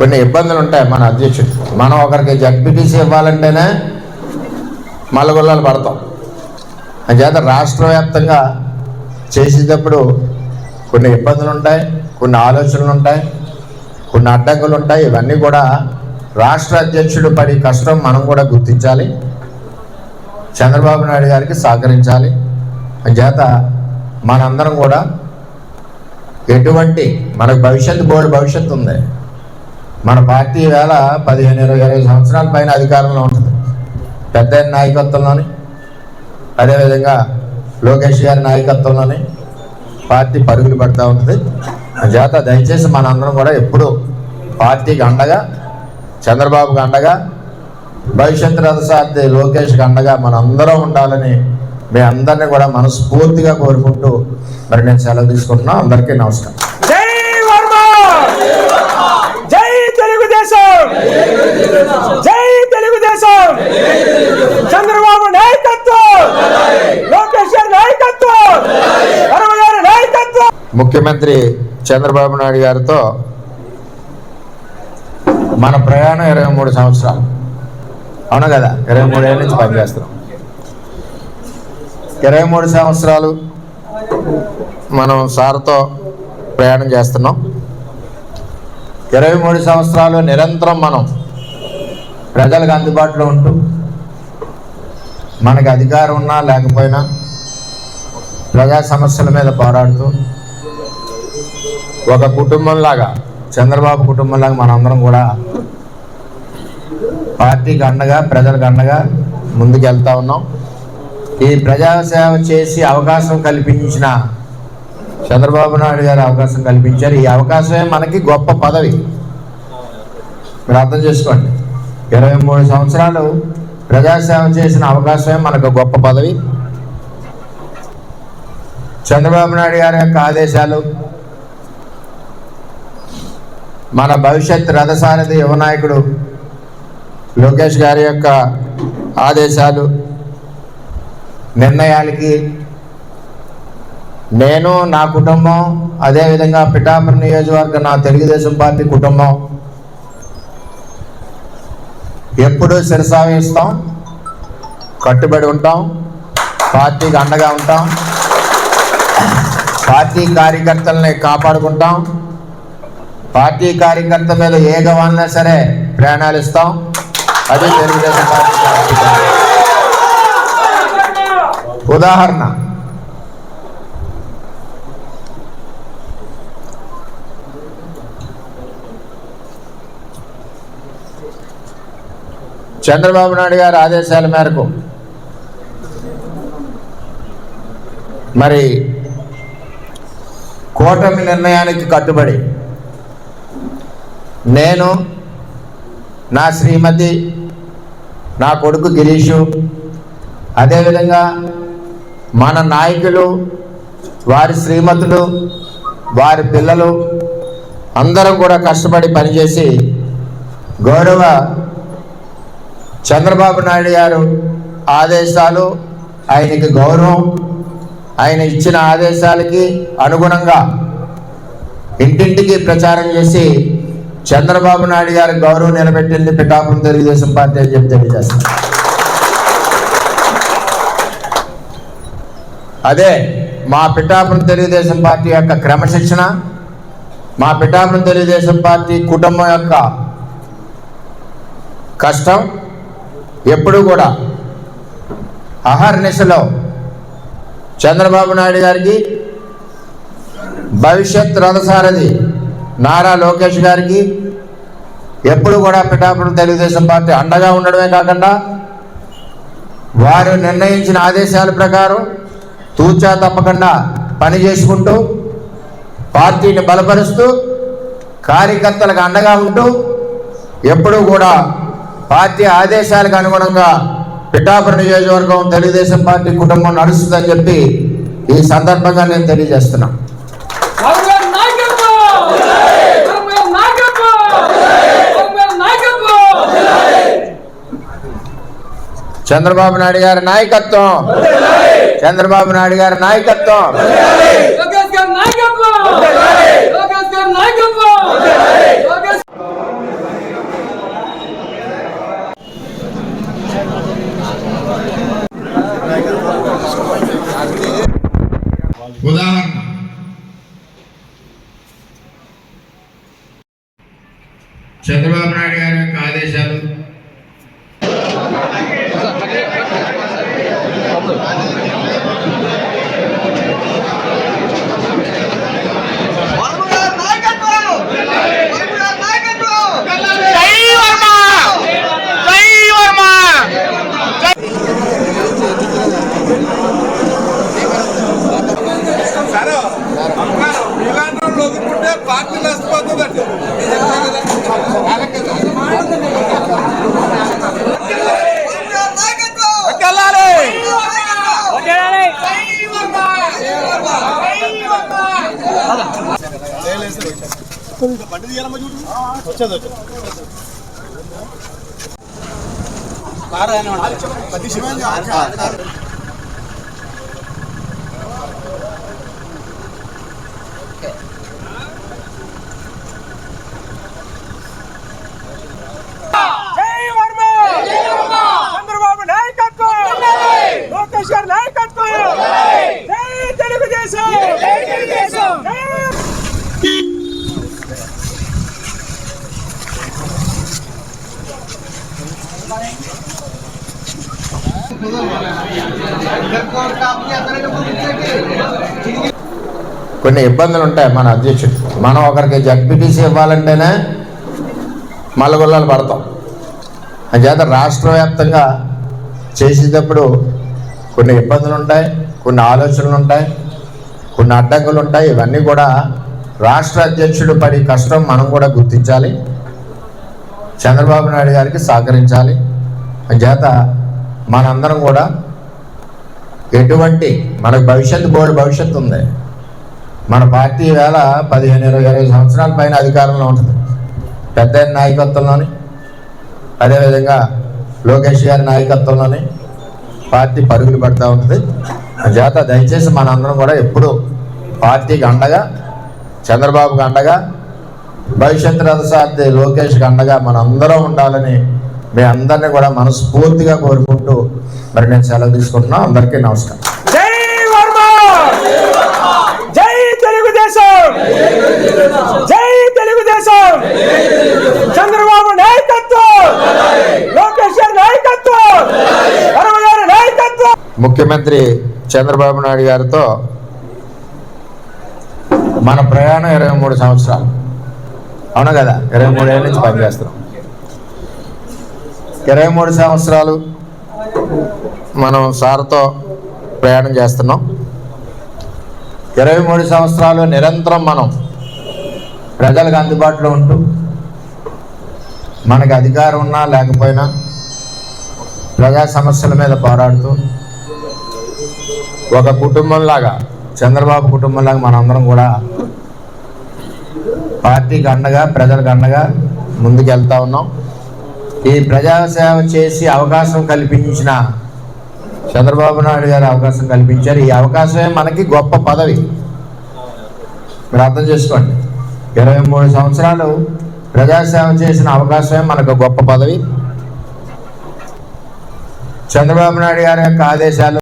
కొన్ని ఇబ్బందులు ఉంటాయి. మన అధ్యక్షుడు మనం ఒకరికి జడ్పీటీసీ ఇవ్వాలంటేనే మల్లగొల్లాలు పడతాం. అంచేత రాష్ట్ర వ్యాప్తంగా చేసేటప్పుడు కొన్ని ఇబ్బందులు ఉంటాయి, కొన్ని ఆలోచనలు ఉంటాయి, కొన్ని అడ్డంకులు ఉంటాయి. ఇవన్నీ కూడా రాష్ట్ర అధ్యక్షుడు పడి కష్టం మనం కూడా గుర్తించాలి, చంద్రబాబు నాయుడు గారికి సహకరించాలి. అంచేత మనందరం కూడా ఎటువంటి మనకు భవిష్యత్తు ఉంది. మన పార్టీ వేళ 15-20 సంవత్సరాల పైన అధికారంలో ఉంటుంది. పెద్ద నాయకత్వంలోని, అదేవిధంగా లోకేష్ గారి నాయకత్వంలోని పార్టీ పరుగులు పడుతూ ఉంటుంది. అంచేత దయచేసి మనందరం కూడా ఎప్పుడు పార్టీకి అండగా, చంద్రబాబుకి అండగా, భవిష్యత్ రథసారథి లోకేష్కి అండగా మనందరం ఉండాలని మీ అందరినీ కూడా మనస్ఫూర్తిగా కోరుకుంటూ మరి నేను సెలవు తీసుకుంటున్నాను. అందరికీ నమస్కారం. జై వర్మ, జై తెలుగుదేశం, జై తెలుగుదేశం, చంద్రబాబు నాయకత్వం, లోకేష్ గారి నాయకత్వం, వర్మ గారి నాయకత్వం. ముఖ్యమంత్రి చంద్రబాబు నాయుడు గారితో మన ప్రయాణం 23 సంవత్సరాలు, అవును కదా? 23 ఏళ్ళ నుంచి పనిచేస్తున్నాం. 23 సంవత్సరాలు మనం సార్తో ప్రయాణం చేస్తున్నాం. 23 సంవత్సరాలు నిరంతరం మనం ప్రజలకు అందుబాటులో ఉంటూ, మనకి అధికారం ఉన్నా లేకపోయినా ప్రజా సమస్యల మీద పోరాడుతూ, ఒక కుటుంబంలాగా, చంద్రబాబు కుటుంబంలాగా మనందరం కూడా పార్టీకి అండగా, ప్రజలకు అండగా ముందుకు వెళ్తూ ఉన్నాం. ఈ ప్రజాసేవ చేసి అవకాశం కల్పించిన చంద్రబాబు నాయుడు గారు అవకాశం కల్పించారు. ఈ అవకాశమే మనకి గొప్ప పదవి. మీరు అర్థం చేసుకోండి, 23 సంవత్సరాలు ప్రజాసేవ చేసిన అవకాశమే మనకు గొప్ప పదవి. చంద్రబాబు నాయుడు గారి యొక్క ఆదేశాలు, మన భవిష్యత్ రథసారథి యువ నాయకుడు లోకేష్ గారి యొక్క ఆదేశాలు, నిర్ణయాలకి నేను, నా కుటుంబం, అదేవిధంగా పిఠాపురం నియోజకవర్గ నా తెలుగుదేశం పార్టీ కుటుంబం ఎప్పుడూ శిరసావహిస్తాం, కట్టుబడి ఉంటాం, పార్టీకి అండగా ఉంటాం, పార్టీ కార్యకర్తల్ని కాపాడుకుంటాం, పార్టీ కార్యకర్త మీద ఏ గవాలన్నా సరే ప్రాణాలు ఇస్తాం. అది తెలుగుదేశం పార్టీ. ఉదాహరణ, చంద్రబాబు నాయుడు గారి ఆదేశాల మేరకు మరి కూటమి నిర్ణయానికి కట్టుబడి నేను, నా శ్రీమతి, నా కొడుకు గిరీషు, అదేవిధంగా మన నాయకులు, వారి శ్రీమతులు, వారి పిల్లలు అందరం కూడా కష్టపడి పనిచేసి గౌరవ చంద్రబాబు నాయుడు గారు ఆదేశాలు, ఆయనకి గౌరవం, ఆయన ఇచ్చిన ఆదేశాలకి అనుగుణంగా ఇంటింటికి ప్రచారం చేసి చంద్రబాబు నాయుడు గారి గౌరవం నిలబెట్టింది పిఠాపురం తెలుగుదేశం పార్టీ అని చెప్పి తెలియజేస్తాం. అదే మా పిఠాపురం తెలుగుదేశం పార్టీ యొక్క క్రమశిక్షణ, మా పిఠాపురం తెలుగుదేశం పార్టీ కుటుంబం యొక్క కష్టం ఎప్పుడూ కూడా అహర్నిశలో చంద్రబాబు నాయుడు గారికి, భవిష్యత్ రథసారథి నారా లోకేష్ గారికి ఎప్పుడు కూడా పిఠాపురం తెలుగుదేశం పార్టీ అండగా ఉండడమే కాకుండా వారు నిర్ణయించిన ఆదేశాల ప్రకారం తూచా తప్పకుండా పని చేసుకుంటూ, పార్టీని బలపరుస్తూ, కార్యకర్తలకు అండగా ఉంటూ ఎప్పుడూ కూడా పార్టీ ఆదేశాలకు అనుగుణంగా పిఠాపురం నియోజకవర్గం తెలుగుదేశం పార్టీ కుటుంబం నడుస్తుందని చెప్పి ఈ సందర్భంగా నేను తెలియజేస్తున్నాను. చంద్రబాబు నాయుడు గారి నాయకత్వం, చంద్రబాబు నాయుడు గారి నాయకత్వం. చంద్రబాబు నాయుడు గారి యొక్క ఆదేశాలు పార్టీ నష్టపోతుందండి. చంద్రబాబు నాయకత్వం, లోకేష్ గారి నాయకత్వం, జై తెలుగుదేశం. కొన్ని ఇబ్బందులు ఉంటాయి. మన అధ్యక్షుడు మనం ఒకరికి జడ్పీటీసీ ఇవ్వాలంటేనే మల్లగొల్లాలు పడతాం. అంచేత రాష్ట్ర వ్యాప్తంగా చేసేటప్పుడు కొన్ని ఇబ్బందులు ఉంటాయి, కొన్ని ఆలోచనలు ఉంటాయి, కొన్ని అడ్డంకులు ఉంటాయి. ఇవన్నీ కూడా రాష్ట్ర అధ్యక్షుడు పడి కష్టం మనం కూడా గుర్తించాలి, చంద్రబాబు నాయుడు గారికి సహకరించాలి. అంచేత మనందరం కూడా ఎటువంటి మనకు భవిష్యత్తు ఉంది. మన పార్టీ వేళ 15-20 సంవత్సరాల పైన అధికారంలో ఉంటుంది. పెద్ద నాయకత్వంలోని, అదేవిధంగా లోకేష్ గారి నాయకత్వంలోని పార్టీ పరుగులు పడుతూ ఉంటుంది. చేత దయచేసి మనందరం కూడా ఎప్పుడు పార్టీకి అండగా, చంద్రబాబుకి అండగా, భవిష్యత్ రథసారథి లోకేష్కి అండగా మనందరం ఉండాలని మీ అందరినీ కూడా మనస్ఫూర్తిగా కోరుకుంటూ మరి నేను సెలవు తీసుకుంటున్నాను. అందరికీ నమస్కారం. జై వర్మ, జై తెలుగుదేశం, జై తెలుగుదేశం. చంద్రబాబు నాయకత్వం, లోకేష్ గారి నాయకత్వం, వర్మ గారి నాయకత్వం. ముఖ్యమంత్రి చంద్రబాబు నాయుడు గారితో మన ప్రయాణం 23 సంవత్సరాలు. అవును కదా, 23 ఏళ్ళ నుంచి పనిచేస్తున్నాం. 23 సంవత్సరాలు మనం సార్తో ప్రయాణం చేస్తున్నాం. 23 సంవత్సరాలు నిరంతరం మనం ప్రజలకు అందుబాటులో ఉంటూ, మనకు అధికారం ఉన్నా లేకపోయినా ప్రజా సమస్యల మీద పోరాడుతూ, ఒక కుటుంబంలాగా, చంద్రబాబు కుటుంబంలాగా మనందరం కూడా పార్టీకి అండగా, ప్రజలకు అండగా ముందుకెళ్తా ఉన్నాం. ఈ ప్రజాసేవ చేసి అవకాశం కల్పించిన చంద్రబాబు నాయుడు గారు అవకాశం కల్పించారు. ఈ అవకాశమే మనకి గొప్ప పదవి. మీరు అర్థం చేసుకోండి, 23 సంవత్సరాలు ప్రజాసేవ చేసిన అవకాశమే మనకు గొప్ప పదవి. చంద్రబాబు నాయుడు గారి యొక్క ఆదేశాలు